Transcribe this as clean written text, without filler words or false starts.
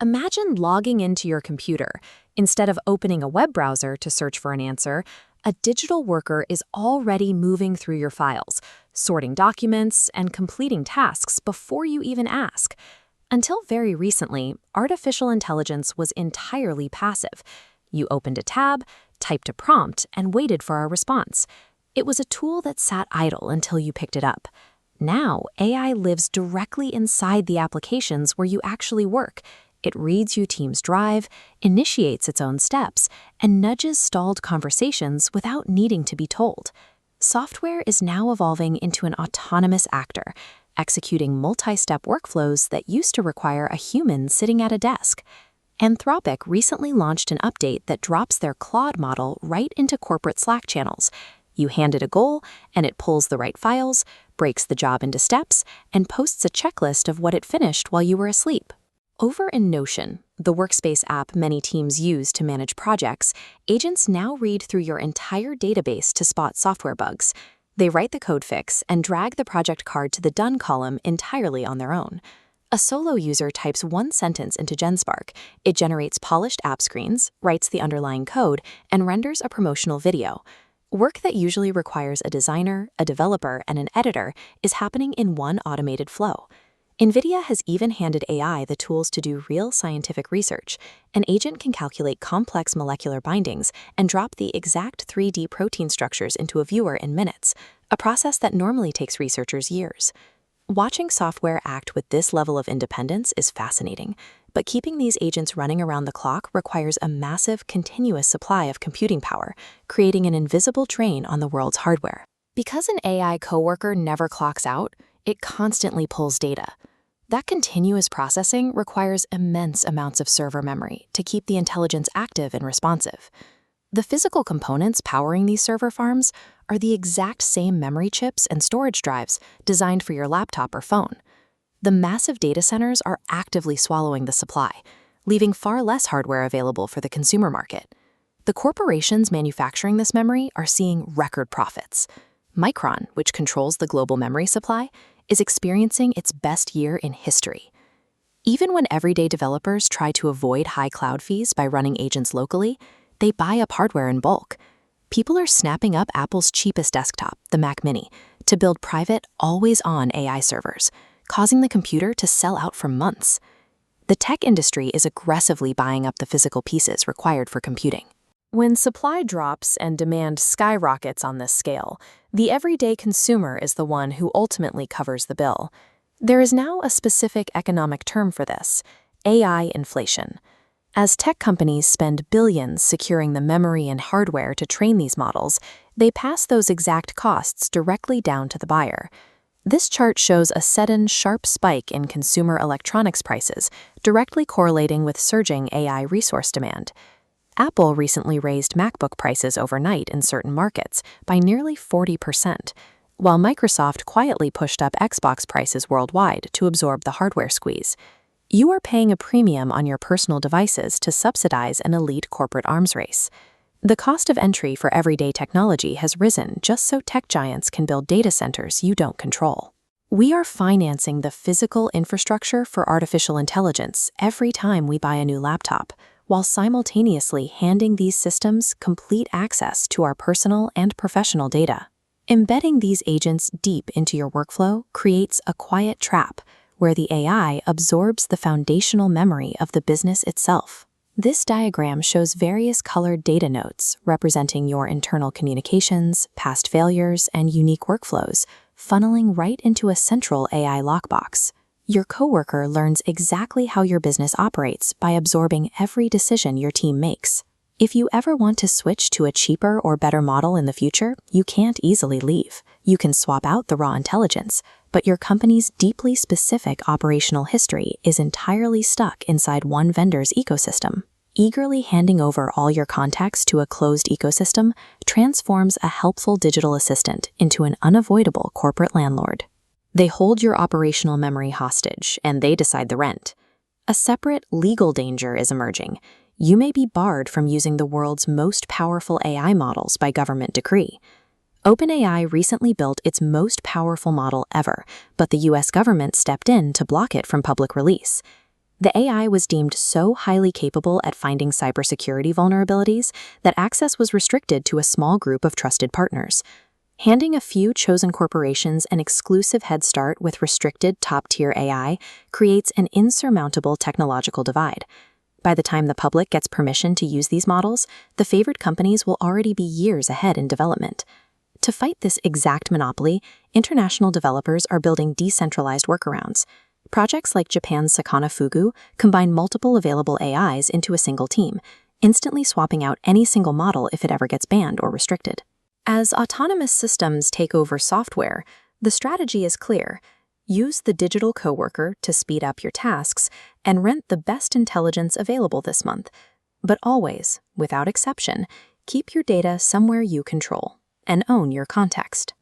Imagine logging into your computer. Instead of opening a web browser to search for an answer, a digital worker is already moving through your files, sorting documents, and completing tasks before you even ask. Until very recently, artificial intelligence was entirely passive. You opened a tab, typed a prompt, and waited for a response. It was a tool that sat idle until you picked it up. Now, AI lives directly inside the applications where you actually work. It reads you Teams Drive, initiates its own steps, and nudges stalled conversations without needing to be told. Software is now evolving into an autonomous actor, executing multi-step workflows that used to require a human sitting at a desk. Anthropic recently launched an update that drops their Claude model right into corporate Slack channels. You hand it a goal, and it pulls the right files, breaks the job into steps, and posts a checklist of what it finished while you were asleep. Over in Notion, the workspace app many teams use to manage projects, agents now read through your entire database to spot software bugs. They write the code fix and drag the project card to the Done column entirely on their own. A solo user types one sentence into GenSpark. It generates polished app screens, writes the underlying code, and renders a promotional video. Work that usually requires a designer, a developer, and an editor is happening in one automated flow. NVIDIA has even handed AI the tools to do real scientific research. An agent can calculate complex molecular bindings and drop the exact 3D protein structures into a viewer in minutes, a process that normally takes researchers years. Watching software act with this level of independence is fascinating, but keeping these agents running around the clock requires a massive, continuous supply of computing power, creating an invisible drain on the world's hardware. Because an AI coworker never clocks out, it constantly pulls data. That continuous processing requires immense amounts of server memory to keep the intelligence active and responsive. The physical components powering these server farms are the exact same memory chips and storage drives designed for your laptop or phone. The massive data centers are actively swallowing the supply, leaving far less hardware available for the consumer market. The corporations manufacturing this memory are seeing record profits. Micron, which controls the global memory supply, is experiencing its best year in history. Even when everyday developers try to avoid high cloud fees by running agents locally, they buy up hardware in bulk. People are snapping up Apple's cheapest desktop, the Mac Mini, to build private, always-on AI servers, causing the computer to sell out for months. The tech industry is aggressively buying up the physical pieces required for computing. When supply drops and demand skyrockets on this scale, the everyday consumer is the one who ultimately covers the bill. There is now a specific economic term for this: AI inflation. As tech companies spend billions securing the memory and hardware to train these models, they pass those exact costs directly down to the buyer. This chart shows a sudden, sharp spike in consumer electronics prices, directly correlating with surging AI resource demand. Apple recently raised MacBook prices overnight in certain markets by nearly 40%, while Microsoft quietly pushed up Xbox prices worldwide to absorb the hardware squeeze. You are paying a premium on your personal devices to subsidize an elite corporate arms race. The cost of entry for everyday technology has risen just so tech giants can build data centers you don't control. We are financing the physical infrastructure for artificial intelligence every time we buy a new laptop, while simultaneously handing these systems complete access to our personal and professional data. Embedding these agents deep into your workflow creates a quiet trap where the AI absorbs the foundational memory of the business itself. This diagram shows various colored data nodes representing your internal communications, past failures, and unique workflows, funneling right into a central AI lockbox. Your coworker learns exactly how your business operates by absorbing every decision your team makes. If you ever want to switch to a cheaper or better model in the future, you can't easily leave. You can swap out the raw intelligence, but your company's deeply specific operational history is entirely stuck inside one vendor's ecosystem. Eagerly handing over all your contacts to a closed ecosystem transforms a helpful digital assistant into an unavoidable corporate landlord. They hold your operational memory hostage, and they decide the rent. A separate legal danger is emerging. You may be barred from using the world's most powerful AI models by government decree. OpenAI recently built its most powerful model ever, but the US government stepped in to block it from public release. The AI was deemed so highly capable at finding cybersecurity vulnerabilities that access was restricted to a small group of trusted partners. Handing a few chosen corporations an exclusive head start with restricted top-tier AI creates an insurmountable technological divide. By the time the public gets permission to use these models, the favored companies will already be years ahead in development. To fight this exact monopoly, international developers are building decentralized workarounds. Projects like Japan's Sakana Fugu combine multiple available AIs into a single team, instantly swapping out any single model if it ever gets banned or restricted. As autonomous systems take over software, the strategy is clear. Use the digital coworker to speed up your tasks and rent the best intelligence available this month. But always, without exception, keep your data somewhere you control and own your context.